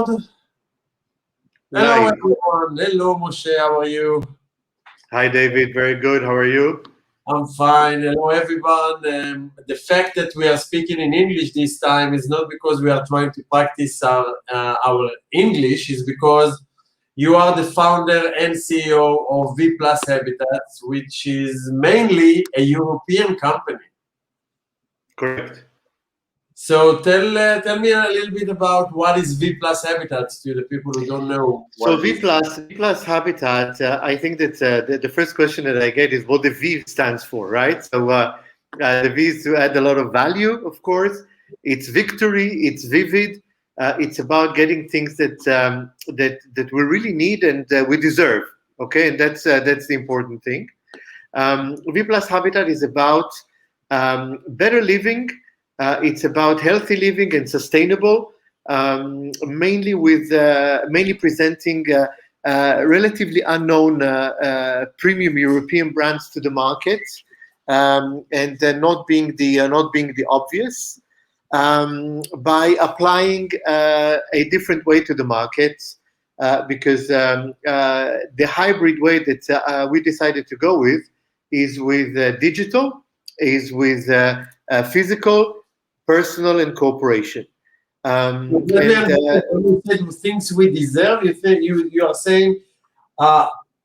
record? Hello, Live. everyone. Hello, Moshe. How are you? Hi, David. Very good. How are you? I'm fine. Hello, everyone. The fact that we are speaking in English this time is not because we are trying to practice our English. It's because you are the founder and CEO of V Plus Habitats, which is mainly a European company. Correct. So tell me a little bit about what is V Plus Habitats to the people who don't know. So V Plus Habitat, I think that the first question that I get is what the V stands for, right? So the V is to add a lot of value, of course. It's victory, it's vivid. It's about getting things that that we really need and we deserve. Okay, and that's the important thing. V Plus Habitat is about better living. It's about healthy living and sustainable, mainly presenting relatively unknown premium European brands to the market, and not being the obvious, by applying a different way to the market, because the hybrid way that we decided to go with is with digital, is with physical, personal, and cooperation. When you said things we deserve, you are saying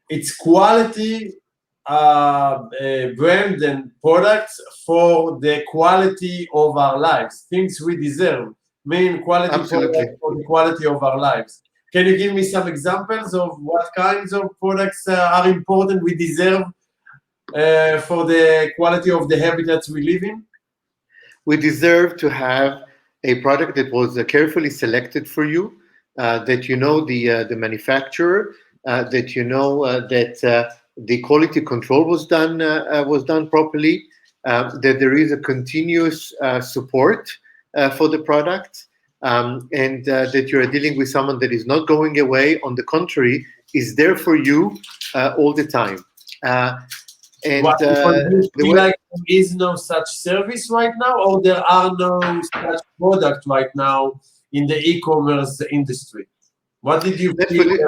it's quality brand and products for the quality of our lives. Things we deserve mean quality products for the quality of our lives. Can you give me some examples of what kinds of products are important we deserve for the quality of the habitats we live in? We deserve to have a product that was carefully selected for you, that you know the manufacturer, that you know that the quality control was done properly, that there is a continuous support for the product, and that you are dealing with someone that is not going away. On the contrary, is there for you all the time. And do you feel like there is no such service right now, or there are no such product right now in the e-commerce industry? What did you feel?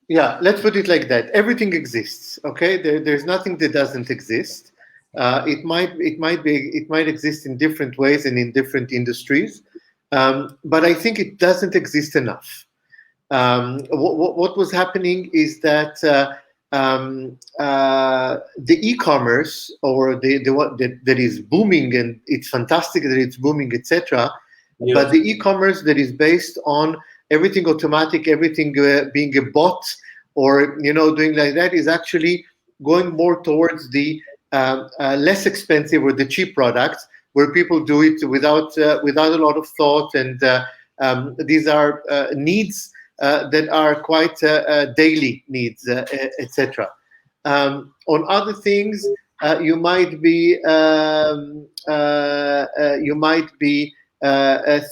Yeah, let's put it like that. Everything exists. Okay, there's nothing that doesn't exist. It might exist in different ways and in different industries, but I think it doesn't exist enough. What was happening is that the e-commerce, or the what that is booming, and it's fantastic that it's booming, etc. Yes. But the e-commerce that is based on everything automatic, everything being a bot, or doing like that, is actually going more towards the less expensive or the cheap products, where people do it without a lot of thought, and these are needs that are quite daily needs, etc. On other things, you might be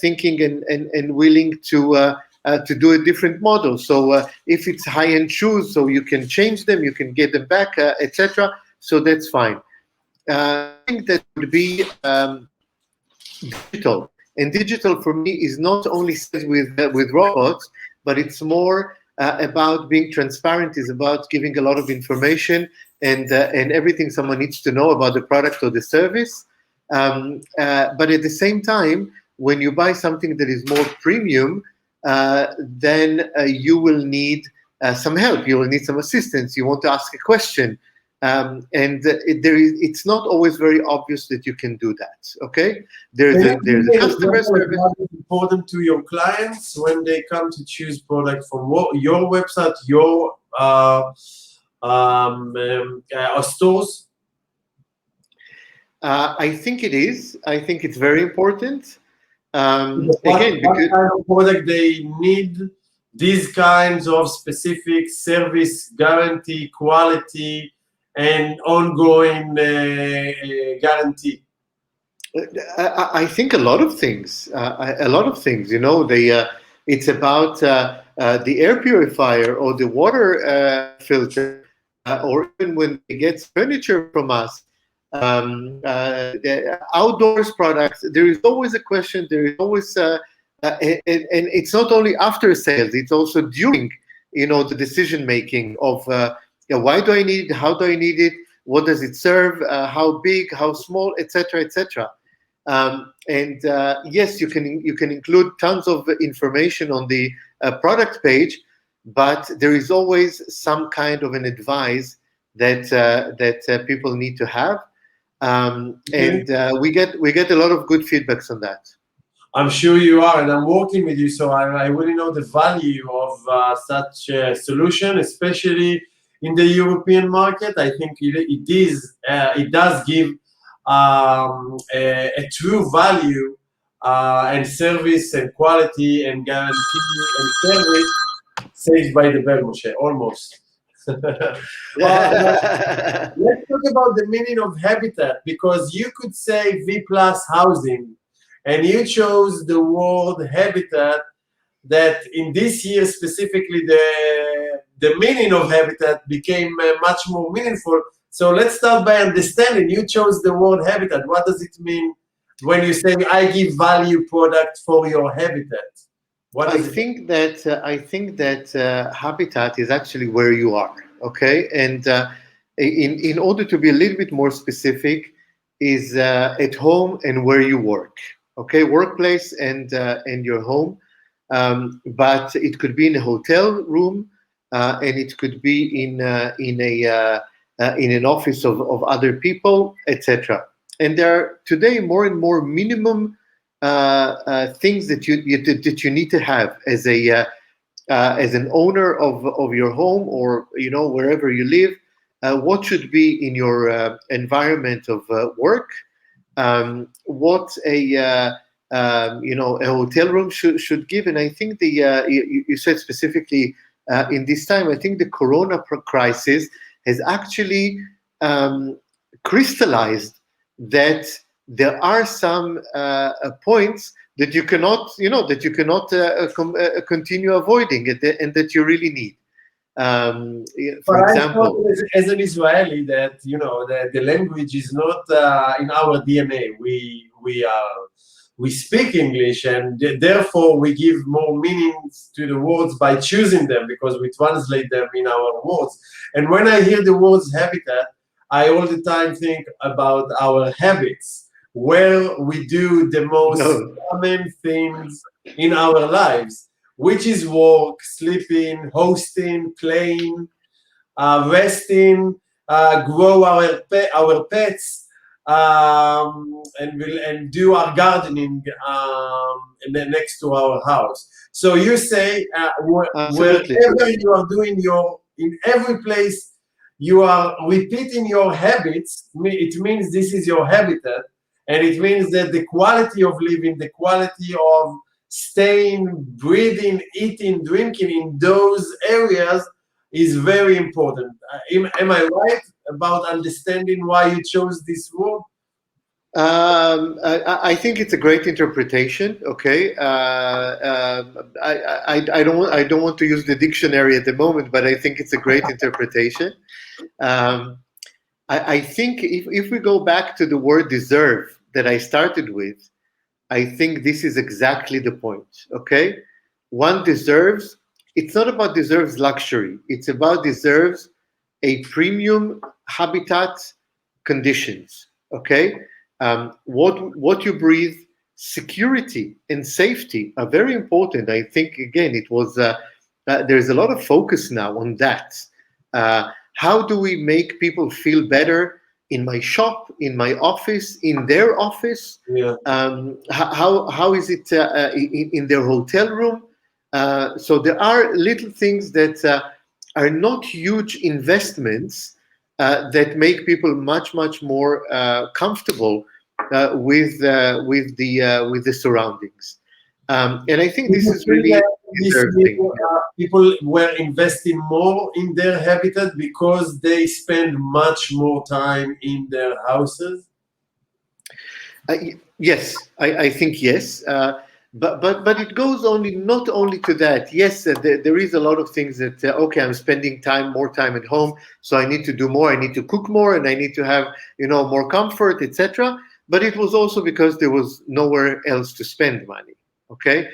thinking and willing to do a different model. So if it's high-end shoes, so you can change them, you can get them back, etc. So that's fine. I think that would be digital. And digital for me is not only with robots, but it's more about being transparent, is about giving a lot of information and everything someone needs to know about the product or the service. But at the same time, when you buy something that is more premium, then you will need some help. You will need some assistance. You want to ask a question. And it's not always very obvious that you can do that. Okay, there's a customer service. What is important to your clients when they come to choose product from your website, your stores? I think it is. I think it's very important. What kind of product they need? These kinds of specific service guarantee, quality, and ongoing guarantee. I think a lot of things. It's about the air purifier or the water filter, or even when they get furniture from us, the outdoors products. There is always a question. There is always and it's not only after sales; it's also during, the decision making of why do I need it, how do I need it, what does it serve, how big, how small, etc., etc. And yes, you can include tons of information on the product page, but there is always some kind of an advice that people need to have, and we get a lot of good feedbacks on that. I'm sure you are, and I'm working with you, so I really know the value of such a solution, especially in the European market. I think it does give a true value and service and quality and guarantee and service saved by the bell, Moshe, almost. Let's talk about the meaning of habitat, because you could say V plus housing, and you chose the word habitat. That in this year specifically, the meaning of habitat became much more meaningful. So let's start by understanding. You chose the word habitat. What does it mean when you say I give value product for your habitat? What I does it think that habitat is actually where you are. Okay, and in order to be a little bit more specific, is at home and where you work. Okay, workplace and your home, but it could be in a hotel room, and it could be in an office of other people, etc. And there are today more and more minimum things that you need to have as an owner of your home, or wherever you live. What should be in your environment of work? What a hotel room should give. And I think you said specifically in this time, I think the Corona crisis has actually crystallized that there are some points that you cannot continue avoiding, and that you really need. For But I thought example, as an Israeli that the language is not in our DNA. We speak English, and therefore we give more meanings to the words by choosing them, because we translate them in our words. And when I hear the words habitat, I all the time think about our habits, where we do the most no. common things in our lives, which is work, sleeping, hosting, playing, resting, grow our pets, and do our gardening next to our house. So you say Absolutely. wherever you are doing in every place you are repeating your habits, it means this is your habitat, and it means that the quality of living, the quality of staying, breathing, eating, drinking in those areas is very important. Am I right about understanding why you chose this word? I think it's a great interpretation. Okay, I don't want to use the dictionary at the moment, but I think it's a great interpretation. Um, I think if we go back to the word deserve that I started with, I think this is exactly the point. Okay, one deserves. It's not about deserves luxury. It's about deserves a premium habitat conditions. Okay, what you breathe, security and safety are very important. I think again, it was there's a lot of focus now on that. How do we make people feel better in my shop, in my office, in their office? Yeah. How is it in their hotel room? So there are little things that are not huge investments that make people much more comfortable with the surroundings. And I think this is really interesting. People were investing more in their habitat because they spend much more time in their houses. Yes, I think yes. But it goes not only to that. Yes, there is a lot of things that okay, I'm spending more time at home, so I need to do more. I need to cook more, and I need to have more comfort, etc. But it was also because there was nowhere else to spend money. Okay,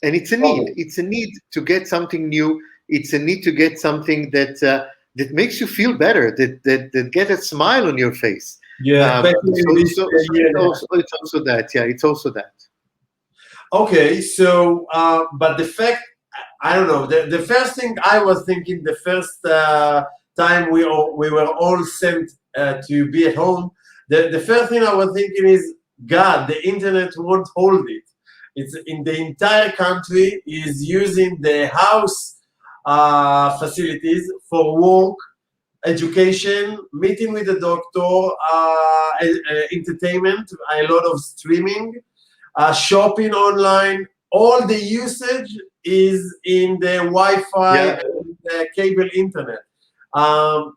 And it's a need. It's a need to get something new. It's a need to get something that makes you feel better, that get a smile on your face. Yeah, especially in this So year. it's also that. Yeah, it's also that. Okay, so but the fact, I don't know. The first thing I was thinking, the first time we were all sent to be at home, the first thing I was thinking is, God, the internet won't hold it. It's in the entire country is using the house facilities for work, education, meeting with the doctor, entertainment, a lot of streaming, shopping online. All the usage is in the Wi-Fi Yeah. and the cable internet.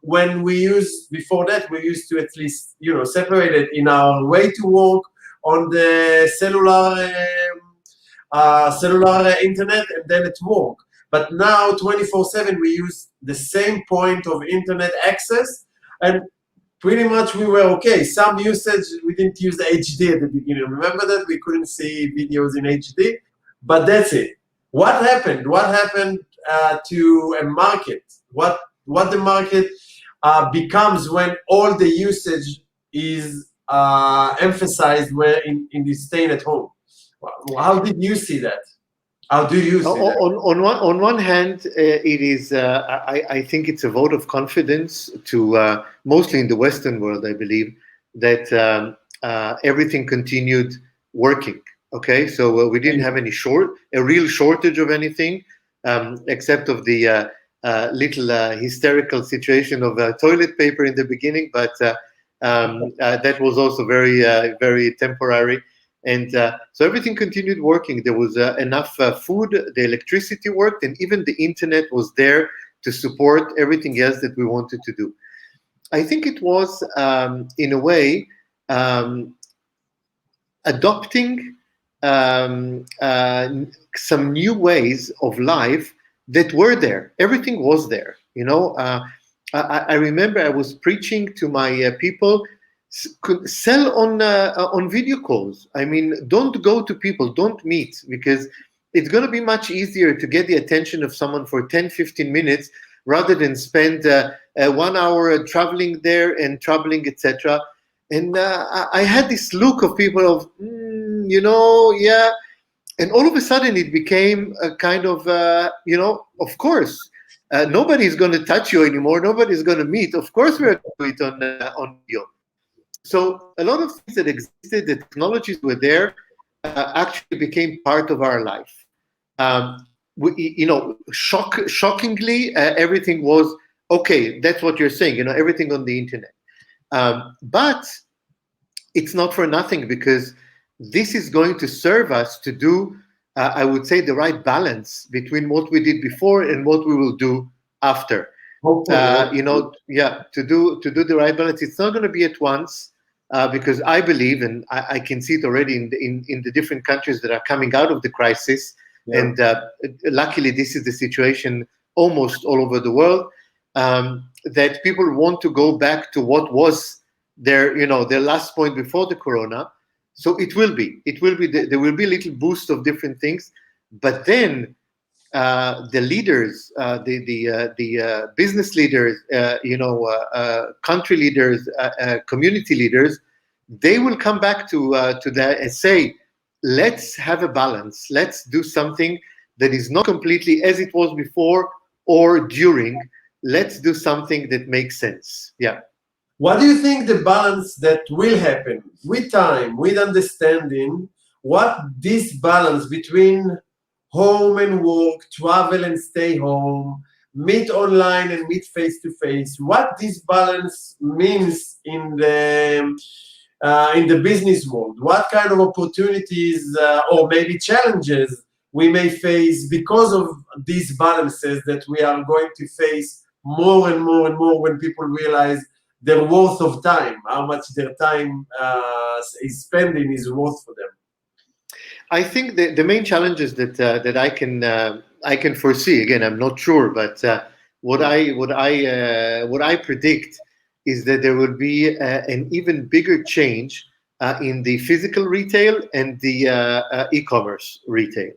When we use before that, we used to at least separate it in our way to work on the cellular internet and then at work. But now 24/7 we use the same point of internet access, and pretty much we were okay. Some usage, we didn't use HD at the beginning. Remember that? We couldn't see videos in HD, but that's it. What happened? What happened to a market? What the market becomes when all the usage is emphasized where in the staying at home? How did you see that? How do you see that? On one hand, it is. I think it's a vote of confidence to mostly in the Western world. I believe that everything continued working. Okay, so we didn't have a real shortage of anything, except of the little hysterical situation of toilet paper in the beginning, but that was also very temporary. And so everything continued working. There was enough food, the electricity worked, and even the internet was there to support everything else that we wanted to do. I think it was, in a way, adopting some new ways of life that were there. Everything was there. I remember I was preaching to my people. Sell on video calls. I mean, don't go to people, don't meet, because it's going to be much easier to get the attention of someone for 10-15 minutes rather than spend 1 hour traveling there and traveling, etc. And I had this look of people of yeah, and all of a sudden it became a kind of of course nobody's going to touch you anymore, nobody's going to meet, of course we're going to do it on video. So a lot of things that existed, the technologies were there, actually became part of our life. Shockingly, everything was okay. That's what you're saying. Everything on the internet. But it's not for nothing, because this is going to serve us to do, I would say, the right balance between what we did before and what we will do after. To do the right balance. It's not going to be at once. Because I believe, and I can see it already in the different countries that are coming out of the crisis, and luckily this is the situation almost all over the world, that people want to go back to what was their last point before the corona. So it will be there will be a little boost of different things, but then the leaders, the business leaders, country leaders, community leaders, they will come back to that and say, let's have a balance. Let's do something that is not completely as it was before or during. Let's do something that makes sense. Yeah. What do you think the balance that will happen with time, with understanding, what this balance between home and work, travel and stay home, meet online and meet face to face, what this balance means in the business world? What kind of opportunities or maybe challenges we may face because of these balances that we are going to face more and more and more when people realize their worth of time, how much their time is spending is worth for them? I think the main challenges that I can foresee, again, I'm not sure, but what I predict is that there will be an even bigger change in the physical retail and the e-commerce retail.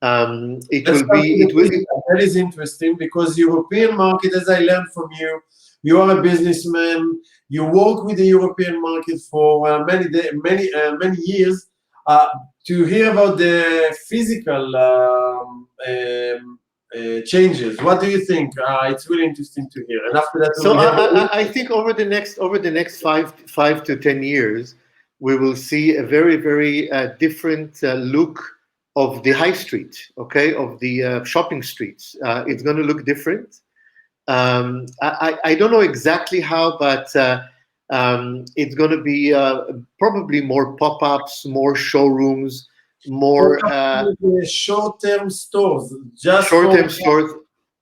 It Let's will start be. with It the will. physical. That is interesting because European market, as I learned from you, you are a businessman. You work with the European market for many years. To hear about the physical changes, what do you think? It's really interesting to hear. And after that, we So will have. I think over the next 5 to 10 years, we will see a very different look of the high street. Okay, of the shopping streets. It's going to look different. I don't know exactly how, but it's going to be probably more pop-ups, more showrooms, more Short-term stores, just for short-term stores.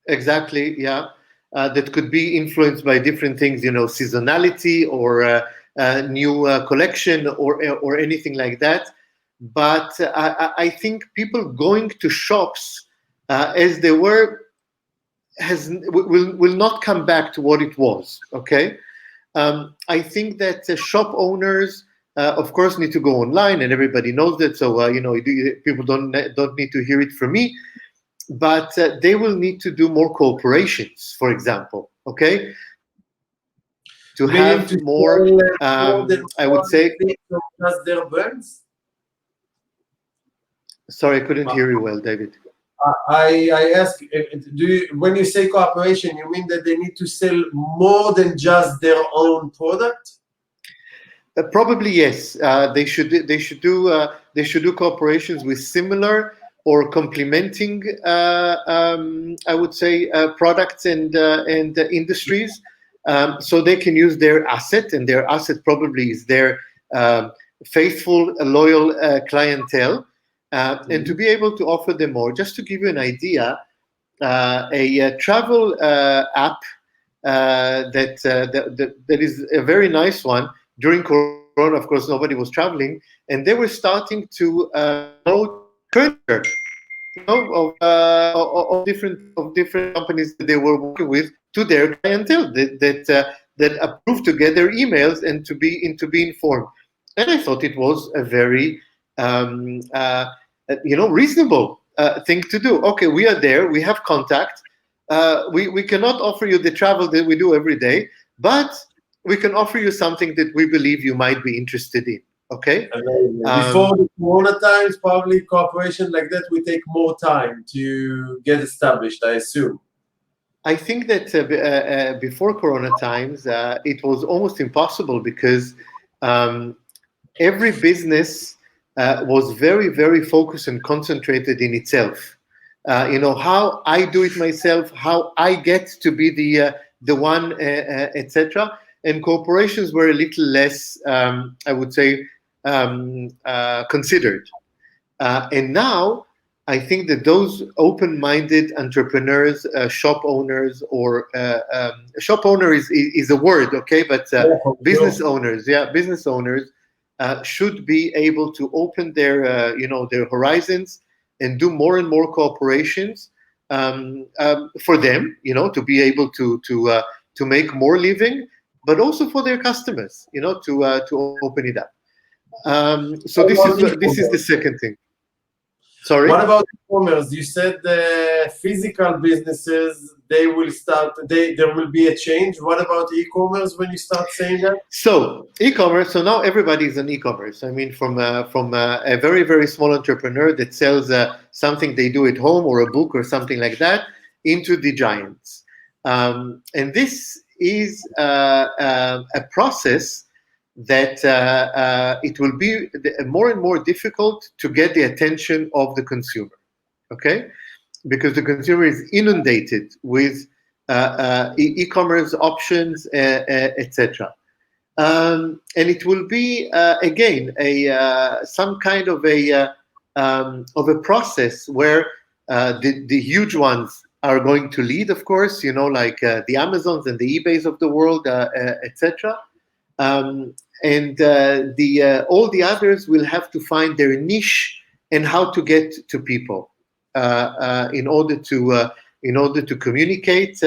Exactly, yeah. That could be influenced by different things, seasonality or new collection or anything like that. But I think people going to shops as they were will not come back to what it was. Okay, I think that shop owners, of course, need to go online, and everybody knows that. So people don't need to hear it from me, but they will need to do more cooperations, for example. Okay, to meaning have to more. sell more than I would one say. thing of just their brands. Sorry, I couldn't hear you well, David. I ask, when you say cooperation, you mean that they need to sell more than just their own product? Probably yes. They should do cooperations with similar or complementing, I would say, products and industries, so they can use their asset, and their asset probably is their faithful, loyal clientele, and to be able to offer them more. Just to give you an idea, a travel app that is a very nice one. During Corona, of course, nobody was traveling, and they were starting to promote furniture, of different companies that they were working with to their clientele that approved to get their emails and to be informed. And I thought it was a very reasonable thing to do. Okay, we are there, we have contact. We cannot offer you the travel that we do every day, but we can offer you something that we believe you might be interested in. Okay. Before the Corona times, probably cooperation like that will take more time to get established, I assume. I think that before Corona times, it was almost impossible because every business was very focused and concentrated in itself. How I do it myself, how I get to be the one, etc. And corporations were a little less, I would say, considered. And now I think that those open-minded entrepreneurs, shop owners, or shop owner is a word, okay, but business owners, business owners should be able to open their horizons and do more and more cooperations for them, to be able to make more living, but also for their customers, to open it up. So this is the second thing. Sorry? What about e-commerce? You said the physical businesses, there will be a change. What about e-commerce when you start saying that? So e-commerce. So now everybody is on e-commerce. I mean, from a very small entrepreneur that sells something they do at home or a book or something like that into the giants. And this is a process that it will be more and more difficult to get the attention of the consumer, okay? Because the consumer is inundated with e-commerce options, etc. And it will be again some kind of a process where the huge ones are going to lead, of course, like the Amazons and the eBays of the world, etc. And all the others will have to find their niche and how to get to people in order to communicate,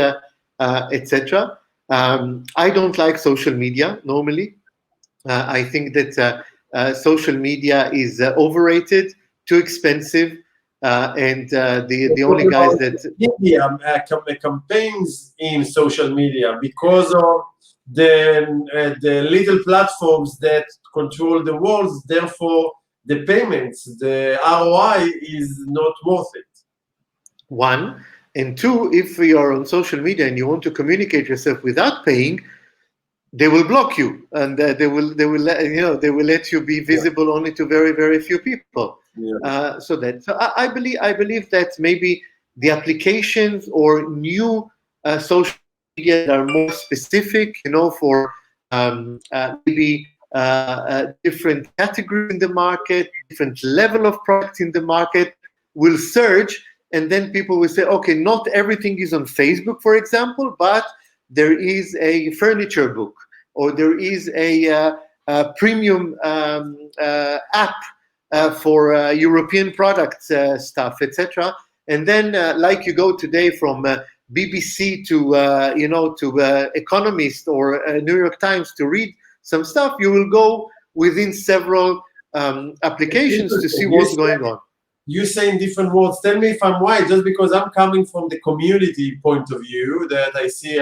etc. I don't like social media normally. I think that social media is overrated, too expensive, and the only guys that media campaigns in social media because of the little platforms that control the world. Therefore, the payments, the ROI is not worth it. One. And two, if you are on social media and you want to communicate yourself without paying, they will block you, and they will let you be visible only to very, very few people. Yeah. So I believe that maybe the applications or new social media that are more specific, for maybe different categories in the market, different level of products in the market, will surge, and then people will say, okay, not everything is on Facebook, for example, but there is a furniture book, or there is a premium app for European products stuff, etc. And then, like you go today from BBC to Economist or New York Times to read some stuff, you will go within several applications to see what's going on. You say in different words. Tell me if I'm right, just because I'm coming from the community point of view, that I see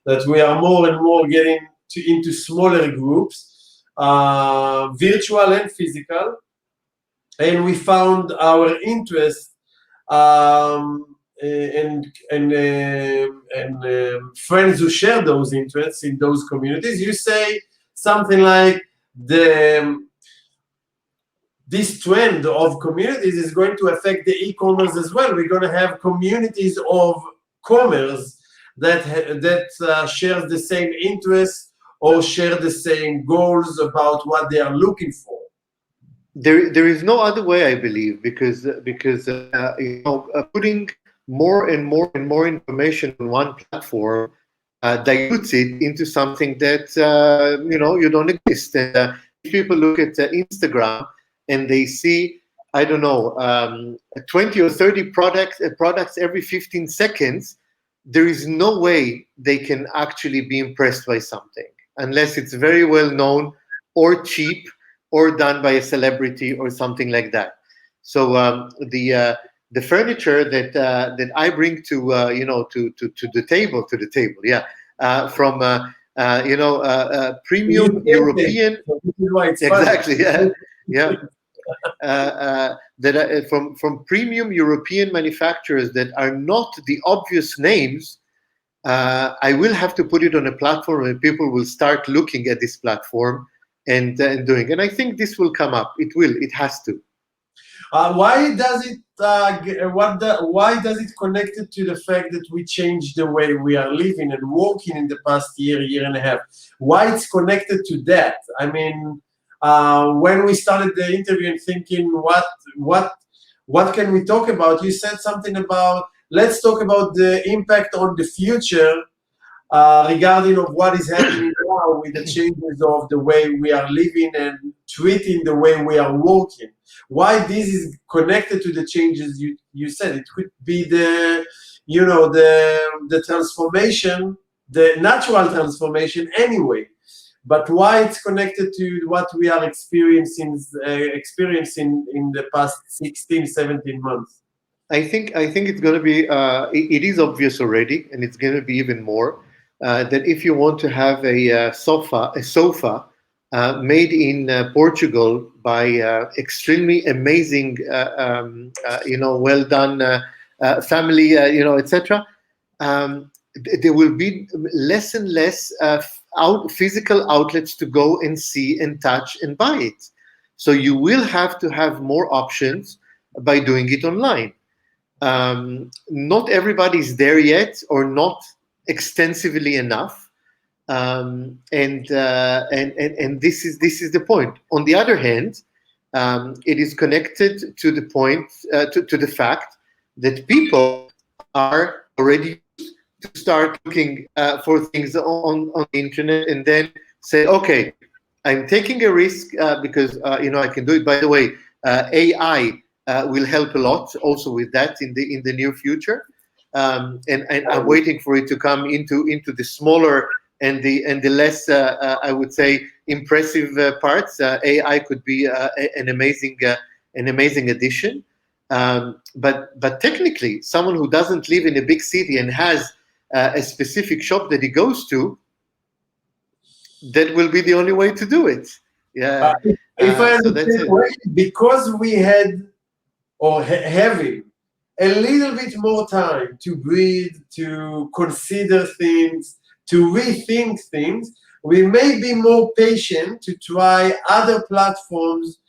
that we are more and more getting into smaller groups, virtual and physical, and we found our interest and friends who share those interests in those communities. You say something like this trend of communities is going to affect the e-commerce as well. We're going to have communities of commerce that shares the same interests or share the same goals about what they are looking for. There is no other way, I believe, because putting more and more information on one platform dilutes it into something that you don't exist. And if people look at Instagram and they see, I don't know, 20 or 30 products every 15 seconds, there is no way they can actually be impressed by something unless it's very well known or cheap or done by a celebrity or something like that. So the furniture that I bring to the table, from premium European, exactly, that from premium European manufacturers that are not the obvious names. I will have to put it on a platform and people will start looking at this platform and doing. And I think this will come up. It will. It has to. Why does it? Why does it connect it to the fact that we changed the way we are living and working in the past year and a half? Why it's connected to that? I mean, when we started the interview and thinking, what can we talk about? You said something about, let's talk about the impact on the future regarding of what is happening now with the changes of the way we are living and treating the way we are working. Why this is connected to the changes you said? It could be the transformation, the natural transformation anyway. But why it's connected to what we are experiencing in the past 16, 17 months? I think it's going to be, it is obvious already, and it's going to be even more, that if you want to have a sofa made in Portugal by extremely amazing, well done family, etc., there will be less and less physical outlets to go and see and touch and buy it. So you will have to have more options by doing it online. Not everybody is there yet, or not extensively enough, and this is the point. On the other hand, it is connected to the point to the fact that people are already used to start looking for things on the internet and then say, okay, I'm taking a risk because I can do it. By the way, AI will help a lot also with that in the near future, and I'm waiting for it to come into the smaller and the less I would say impressive parts. AI could be an amazing addition, But technically, someone who doesn't live in a big city and has a specific shop that he goes to, that will be the only way to do it. Yeah. If I So that's understand it. correctly, because we had or having a little bit more time to breathe, to consider things, to rethink things, we may be more patient to try other platforms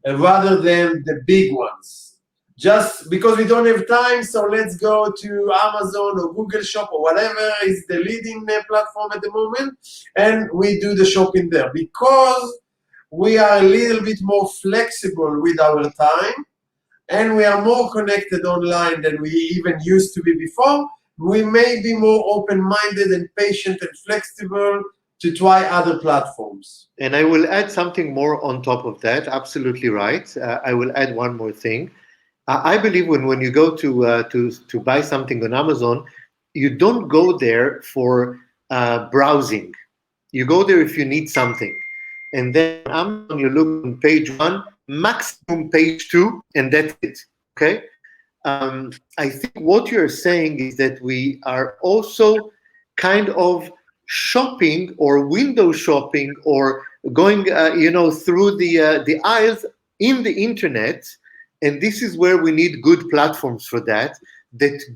rather than the big ones. Just because we don't have time, so let's go to Amazon or Google Shop or whatever is the leading platform at the moment, and we do the shopping there. Because we are a little bit more flexible with our time, and we are more connected online than we even used to be before, we may be more open-minded and patient and flexible to try other platforms. And I will add something more on top of that. Absolutely right. I will add one more thing. I believe when you go to buy something on Amazon, you don't go there for browsing. You go there if you need something, and then on Amazon you look on page 1, maximum page 2, and that's it. Okay. I think what you're saying is that we are also kind of shopping or window shopping or going, through the aisles in the internet, and this is where we need good platforms for that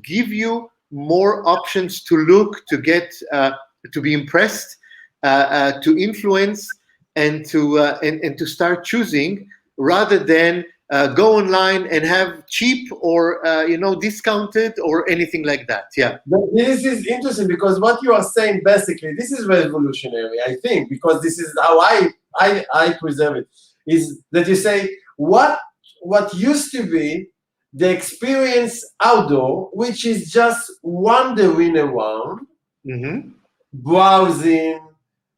give you more options to look, to get, to be impressed, to influence, and to start choosing, rather than go online and have cheap or discounted or anything like that. Yeah. But this is interesting because what you are saying basically, this is revolutionary, I think, because this is how I preserve it, is that you say what used to be the experience outdoor, which is just wandering around, Mm-hmm. browsing,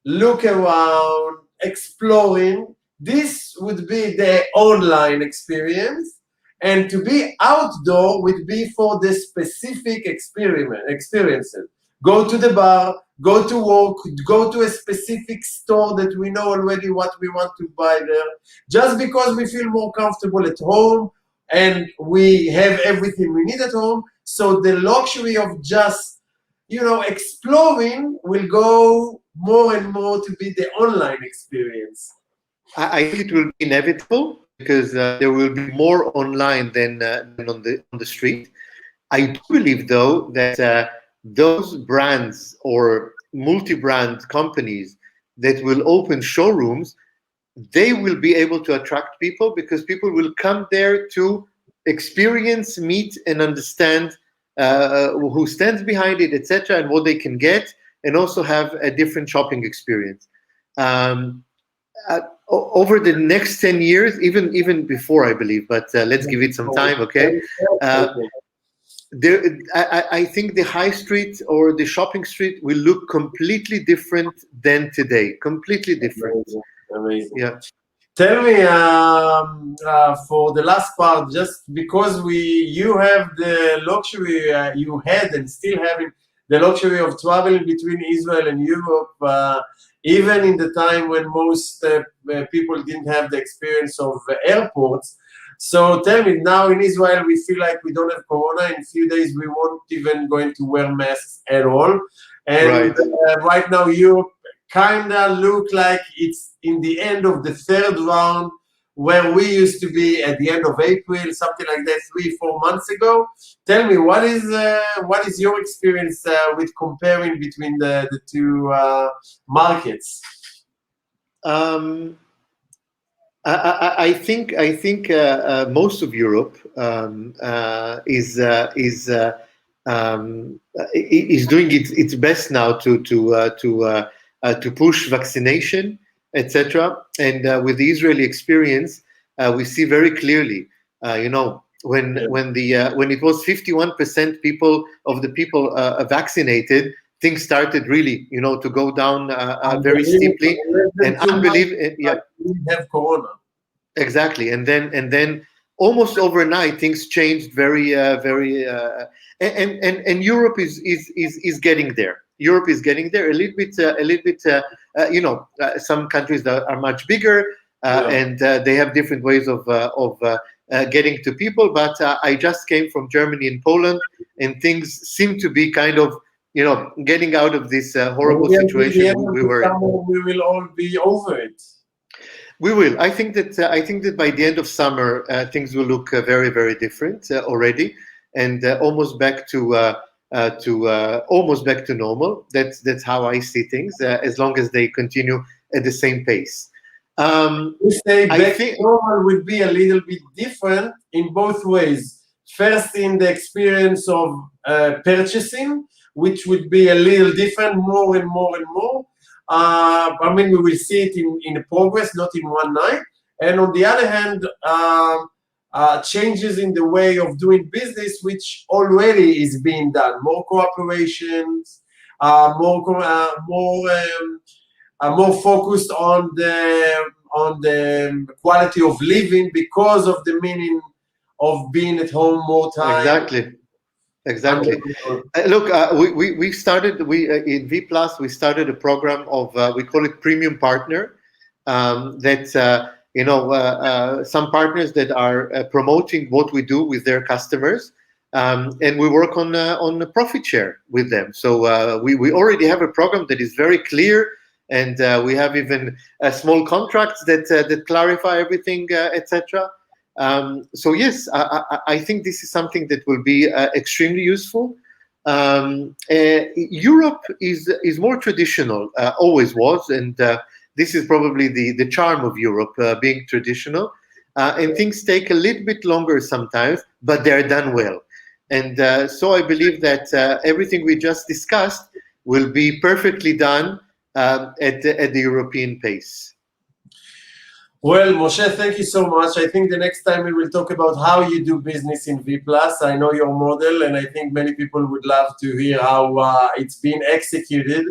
look around, exploring. This would be the online experience, and to be outdoor would be for the specific experiences. Go to the bar, go to work, go to a specific store that we know already what we want to buy there. Just because we feel more comfortable at home and we have everything we need at home, so the luxury of just exploring will go more and more to be the online experience. I think it will be inevitable because there will be more online than on the street. I do believe, though, that those brands or multi-brand companies that will open showrooms, they will be able to attract people because people will come there to experience, meet, and understand who stands behind it, etc., and what they can get, and also have a different shopping experience. Over the next 10 years, even before, I believe, but let's give it some time, okay? I think the high street or the shopping street will look completely different than today. Completely different. Amazing. Yeah. Tell me, for the last part, just because you have the luxury, you had and still having the luxury of traveling between Israel and Europe, even in the time when most people didn't have the experience of airports. So tell me, now in Israel, we feel like we don't have Corona. In a few days, we won't even going to wear masks at all. And right now, Europe kind of look like it's in the end of the third round, where we used to be at the end of April, something like that, 3-4 months ago. Tell me, what is your experience with comparing between the two markets? I think most of Europe is doing its best now to push vaccination, etc. And with the Israeli experience, we see very clearly, when it was 51% of the people vaccinated, things started really, to go down very steeply, and unbelievable. Yeah, we have Corona. Exactly, and then almost overnight things changed very and Europe is getting there. Europe is getting there a little bit. Some countries that are much bigger, and they have different ways of getting to people. But I just came from Germany and Poland, and things seem to be kind of, getting out of this horrible Maybe until the situation end of we the were in. summer, we will all be over it. We will. I think that by the end of summer, things will look very, very different already, and almost back to normal. That's how I see things. As long as they continue at the same pace. We say I back to think normal will be a little bit different in both ways. First, in the experience of purchasing, which would be a little different, more and more and more. I mean, we will see it in progress, not in one night. And on the other hand, changes in the way of doing business, which already is being done. More cooperations, more focused on the quality of living because of the meaning of being at home more time. exactly. Look, we started in V Plus. We started a program of we call it Premium Partner. That's some partners that are promoting what we do with their customers, and we work on a profit share with them. So we already have a program that is very clear, and we have even small contracts that clarify everything, etc. So yes, I think this is something that will be extremely useful. Europe is more traditional, always was, and this is probably the charm of Europe, being traditional. And things take a little bit longer sometimes, but they're done well. And so I believe that everything we just discussed will be perfectly done at the European pace. Well, Moshe, thank you so much. I think the next time we will talk about how you do business in V Plus. I know your model, and I think many people would love to hear how it's been executed,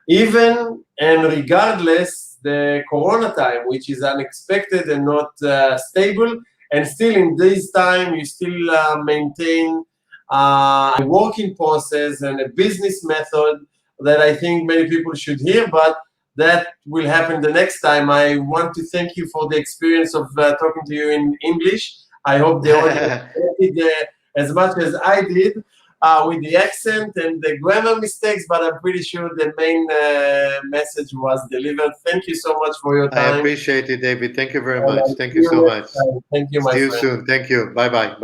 even and regardless the Corona time, which is unexpected and not stable. And still, in this time, you still maintain a working process and a business method that I think many people should hear. But that will happen the next time. I want to thank you for the experience of talking to you in English. I hope the audience did as much as I did with the accent and the grammar mistakes, but I'm pretty sure the main message was delivered. Thank you so much for your time. I appreciate it, David. Thank you very much. Thank See you you so next much. time. Thank you, my See you friend. soon. Thank you. Bye-bye.